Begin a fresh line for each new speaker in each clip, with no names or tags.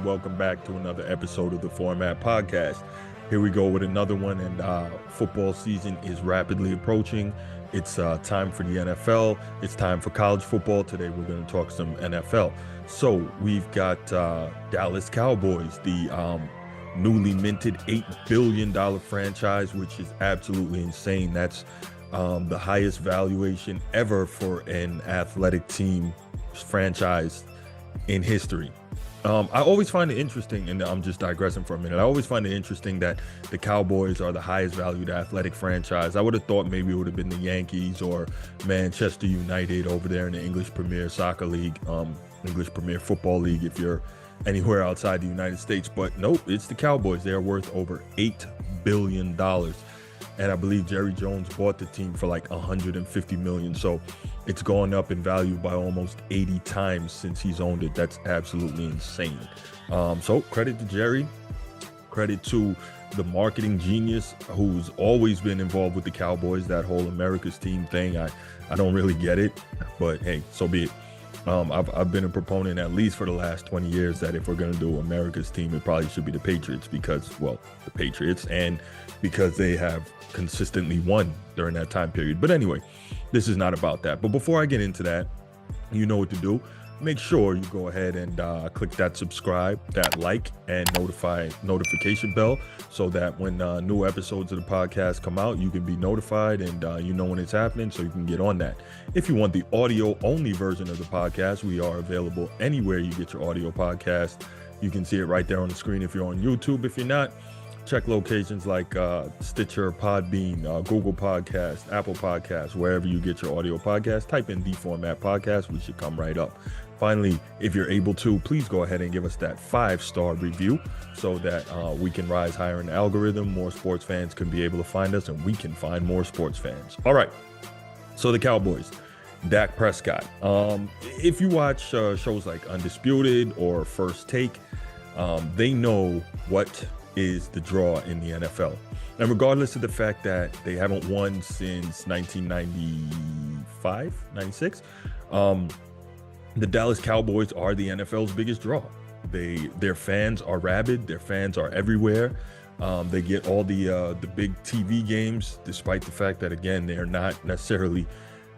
welcome back to another episode of the Format Podcast. Here we go with another one, and football season is rapidly approaching. It's time for the NFL. It's time for college football. Today we're going to talk some NFL. So we've got Dallas Cowboys, the newly minted $8 billion franchise, which is absolutely insane. That's the highest valuation ever for an athletic team franchise in history. I always find it interesting, and I'm just digressing for a minute. I always find it interesting that the Cowboys are the highest valued athletic franchise. I would have thought maybe it would have been the Yankees or Manchester United over there in the English Premier Soccer League, English Premier Football League, if you're anywhere outside the United States. But nope, it's the Cowboys. They're worth over $8 billion. And I believe Jerry Jones bought the team for like $150 million. So it's gone up in value by almost 80 times since he's owned it. That's absolutely insane. So credit to Jerry, credit to the marketing genius who's always been involved with the Cowboys, that whole America's team thing. I don't really get it, but hey, so be it. I've been a proponent, at least for the last 20 years, that if we're going to do America's team, it probably should be the Patriots because, well, the Patriots, and because they have consistently won during that time period. But anyway, this is not about that. But before I get into that, you know what to do. Make sure you go ahead and click that subscribe, that like, and notification bell so that when new episodes of the podcast come out, you can be notified and you know when it's happening, so you can get on that. If you want the audio only version of the podcast, we are available anywhere you get your audio podcast. You can see it right there on the screen if you're on YouTube. If you're not, check locations like Stitcher, Podbean, Google Podcast, Apple Podcasts, wherever you get your audio podcast. Type in the Format Podcast. We should come right up. Finally, if you're able to, please go ahead and give us that 5-star review so that we can rise higher in the algorithm. More sports fans can be able to find us, and we can find more sports fans. All right. So the Cowboys, Dak Prescott. If you watch shows like Undisputed or First Take, they know what is the draw in the NFL. And regardless of the fact that they haven't won since 1995, 96, the Dallas Cowboys are the NFL's biggest draw. Their fans are rabid. Their fans are everywhere. They get all the big TV games, despite the fact that, again, they're not necessarily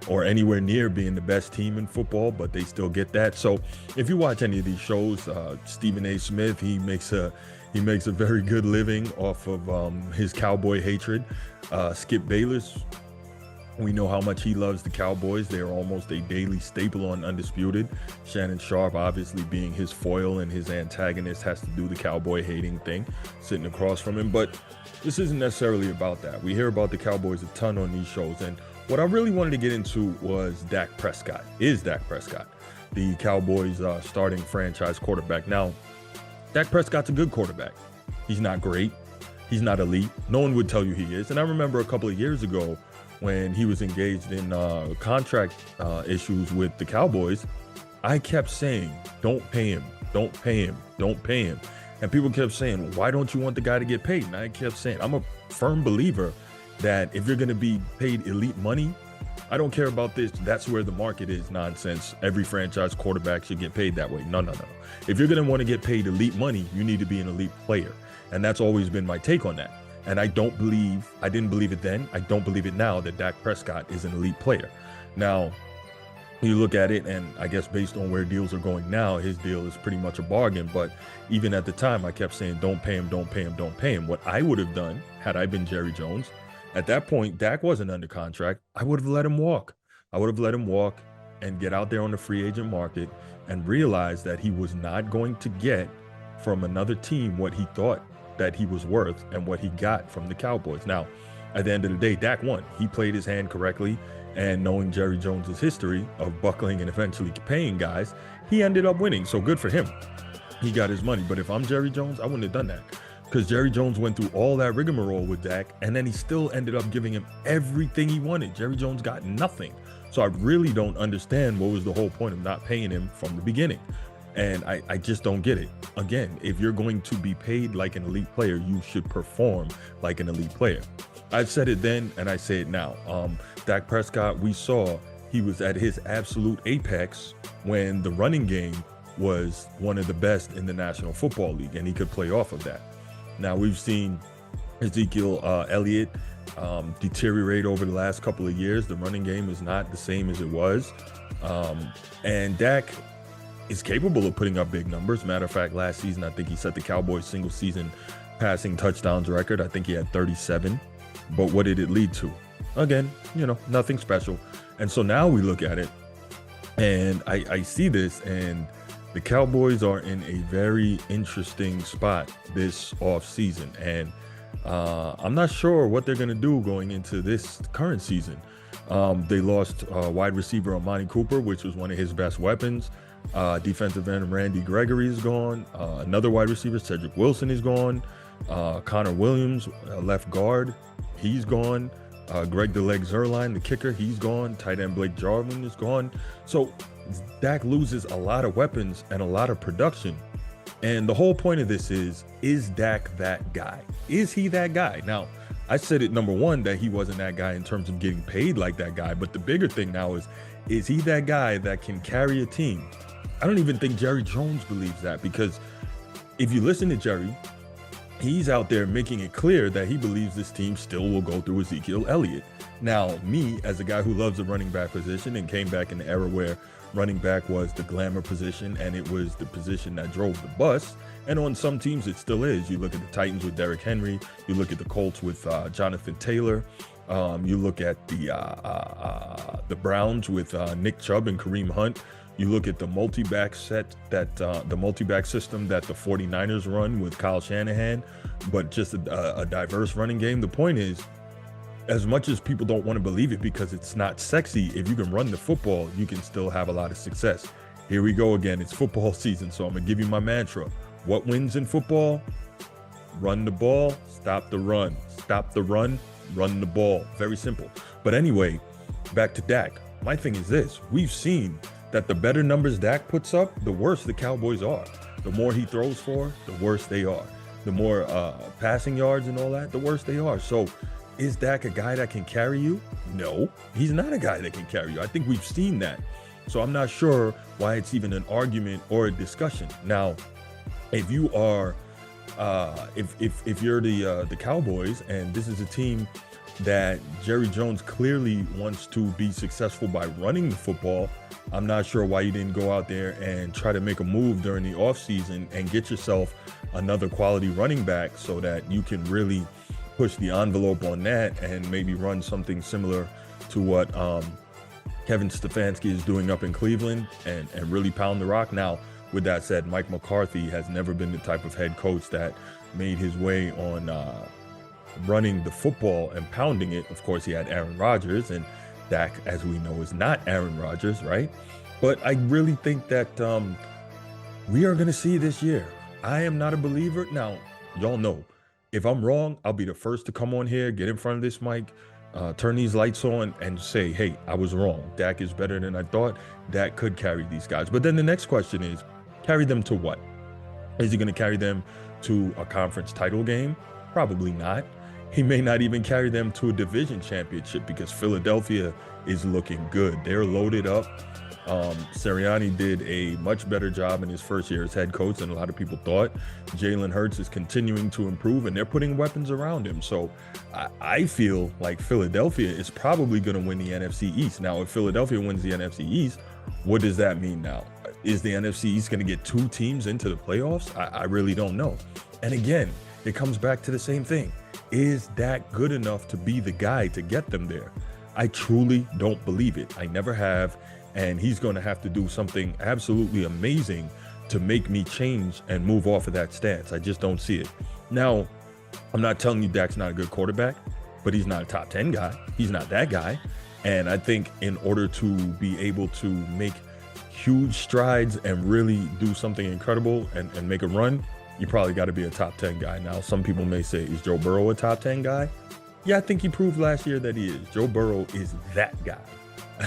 or anywhere near being the best team in football, but they still get that. So if you watch any of these shows, Stephen A. Smith, he makes a very good living off of his Cowboy hatred. Skip Bayless, we know how much he loves the Cowboys. They're almost a daily staple on Undisputed. Shannon Sharp, obviously being his foil and his antagonist, has to do the Cowboy hating thing, sitting across from him. But this isn't necessarily about that. We hear about the Cowboys a ton on these shows. And what I really wanted to get into was Dak Prescott. Is Dak Prescott the Cowboys' starting franchise quarterback? Now, Dak Prescott's a good quarterback. He's not great. He's not elite. No one would tell you he is. And I remember a couple of years ago when he was engaged in contract issues with the Cowboys, I kept saying, don't pay him, don't pay him, don't pay him. And people kept saying, why don't you want the guy to get paid? And I kept saying, I'm a firm believer that if you're going to be paid elite money, I don't care about this, that's where the market is nonsense. Every franchise quarterback should get paid that way. No. If you're going to want to get paid elite money, you need to be an elite player. And that's always been my take on that. And I didn't believe it then, I don't believe it now, that Dak Prescott is an elite player. Now, you look at it, and I guess based on where deals are going now, his deal is pretty much a bargain. But even at the time, I kept saying, don't pay him, don't pay him, don't pay him. What I would have done, had I been Jerry Jones, at that point, Dak wasn't under contract. I would have let him walk. I would have let him walk and get out there on the free agent market and realize that he was not going to get from another team what he thought that he was worth and what he got from the Cowboys. Now, at the end of the day, Dak won. He played his hand correctly, and knowing Jerry Jones's history of buckling and eventually paying guys, he ended up winning. So good for him. He got his money. But if I'm Jerry Jones, I wouldn't have done that, because Jerry Jones went through all that rigmarole with Dak, and then he still ended up giving him everything he wanted. Jerry Jones got nothing. So I really don't understand what was the whole point of not paying him from the beginning. And I just don't get it. Again, if you're going to be paid like an elite player, you should perform like an elite player. I've said it then, and I say it now. Dak Prescott, we saw he was at his absolute apex when the running game was one of the best in the National Football League, and he could play off of that. Now, we've seen Ezekiel Elliott deteriorate over the last couple of years. The running game is not the same as it was. And Dak is capable of putting up big numbers. Matter of fact, last season, I think he set the Cowboys single season passing touchdowns record. I think he had 37. But what did it lead to? Again, nothing special. And so now we look at it, and I see this, and the Cowboys are in a very interesting spot this offseason. And I'm not sure what they're going to do going into this current season. They lost wide receiver Amani Cooper, which was one of his best weapons. Defensive end Randy Gregory is gone. Another wide receiver, Cedric Wilson, is gone. Connor Williams, left guard, he's gone. Greg the Leg Zerline, the kicker, he's gone. Tight end Blake Jarwin is gone. So Dak loses a lot of weapons and a lot of production. And the whole point of this is Dak that guy? Is he that guy? Now, I said it, number one, that he wasn't that guy in terms of getting paid like that guy. But the bigger thing now is he that guy that can carry a team? I don't even think Jerry Jones believes that, because if you listen to Jerry, he's out there making it clear that he believes this team still will go through Ezekiel Elliott. Now, me, as a guy who loves the running back position and came back in the era where running back was the glamour position and it was the position that drove the bus, and on some teams it still is. You look at the Titans with Derrick Henry, you look at the Colts with Jonathan Taylor, you look at the Browns with Nick Chubb and Kareem Hunt. You look at the multi-back set that the multi-back system that the 49ers run with Kyle Shanahan, but just a diverse running game. The point is, as much as people don't want to believe it because it's not sexy, if you can run the football, you can still have a lot of success. Here we go again. It's football season, so I'm going to give you my mantra. What wins in football? Run the ball, stop the run. Stop the run, run the ball. Very simple. But anyway, back to Dak. My thing is this. We've seen that the better numbers Dak puts up, the worse the Cowboys are. The more he throws for, the worse they are. The more passing yards and all that, the worse they are. So is Dak a guy that can carry you? No, he's not a guy that can carry you. I think we've seen that. So I'm not sure why it's even an argument or a discussion. Now, if you are, if you're the Cowboys, and this is a team that Jerry Jones clearly wants to be successful by running the football, I'm not sure why you didn't go out there and try to make a move during the offseason and get yourself another quality running back so that you can really push the envelope on that and maybe run something similar to what Kevin Stefanski is doing up in Cleveland and really pound the rock. Now, with that said, Mike McCarthy has never been the type of head coach that made his way on running the football and pounding it. Of course, he had Aaron Rodgers, and Dak, as we know, is not Aaron Rodgers, right? But I really think that we are going to see this year. I am not a believer. Now, y'all know, if I'm wrong, I'll be the first to come on here, get in front of this mic, turn these lights on and say, hey, I was wrong. Dak is better than I thought. Dak could carry these guys. But then the next question is, carry them to what? Is he going to carry them to a conference title game? Probably not. He may not even carry them to a division championship because Philadelphia is looking good. They're loaded up. Sirianni did a much better job in his first year as head coach than a lot of people thought. Jalen Hurts is continuing to improve, and they're putting weapons around him. So I feel like Philadelphia is probably going to win the NFC East. Now, if Philadelphia wins the NFC East, what does that mean now? Is the NFC East going to get two teams into the playoffs? I really don't know. And again, it comes back to the same thing. Is Dak good enough to be the guy to get them there? I truly don't believe it. I never have. And he's going to have to do something absolutely amazing to make me change and move off of that stance. I just don't see it. Now, I'm not telling you Dak's not a good quarterback, but he's not a top 10 guy. He's not that guy. And I think in order to be able to make huge strides and really do something incredible and make a run, you probably got to be a top 10 guy. Now, some people may say, is Joe Burrow a top 10 guy? Yeah, I think he proved last year that he is. Joe Burrow is that guy.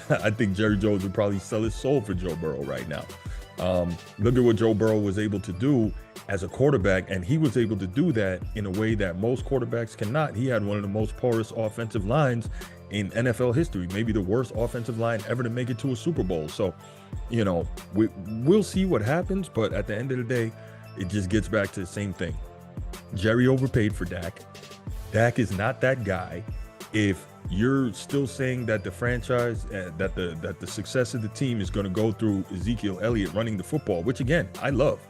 I think Jerry Jones would probably sell his soul for Joe Burrow right now. Look at what Joe Burrow was able to do as a quarterback, and he was able to do that in a way that most quarterbacks cannot. He had one of the most porous offensive lines in NFL history, maybe the worst offensive line ever to make it to a Super Bowl. So, you know, we'll see what happens, but at the end of the day, it just gets back to the same thing. Jerry overpaid for Dak. Dak is not that guy. If you're still saying that the franchise, that the success of the team is going to go through Ezekiel Elliott running the football, which again, I love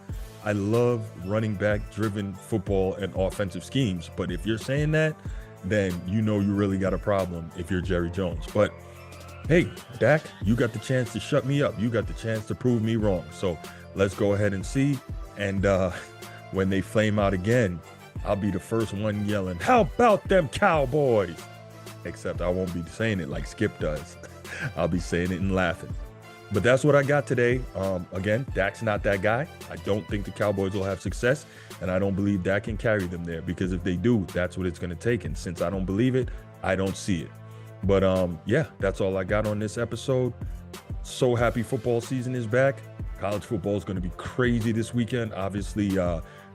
running back driven football and offensive schemes. But if you're saying that, then you know you really got a problem if you're Jerry Jones. But hey, Dak, you got the chance to shut me up. You got the chance to prove me wrong. So let's go ahead and see. And when they flame out again, I'll be the first one yelling, "How about them Cowboys?" Except I won't be saying it like Skip does. I'll be saying it and laughing. But that's what I got today. Again, Dak's not that guy. I don't think the Cowboys will have success, and I don't believe Dak can carry them there, because if they do, that's what it's going to take. And since I don't believe it, I don't see it. But yeah, that's all I got on this episode. So happy football season is back. College football is going to be crazy this weekend. Obviously,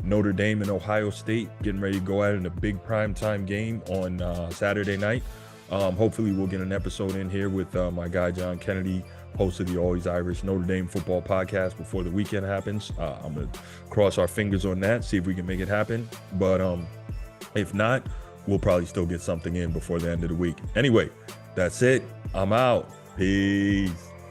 Notre Dame and Ohio State getting ready to go out in a big primetime game on Saturday night. Hopefully we'll get an episode in here with my guy John Kennedy, host of the Always Irish Notre Dame football podcast, before the weekend happens. I'm going to cross our fingers on that, see if we can make it happen. But if not, we'll probably still get something in before the end of the week. Anyway, that's it. I'm out. Peace.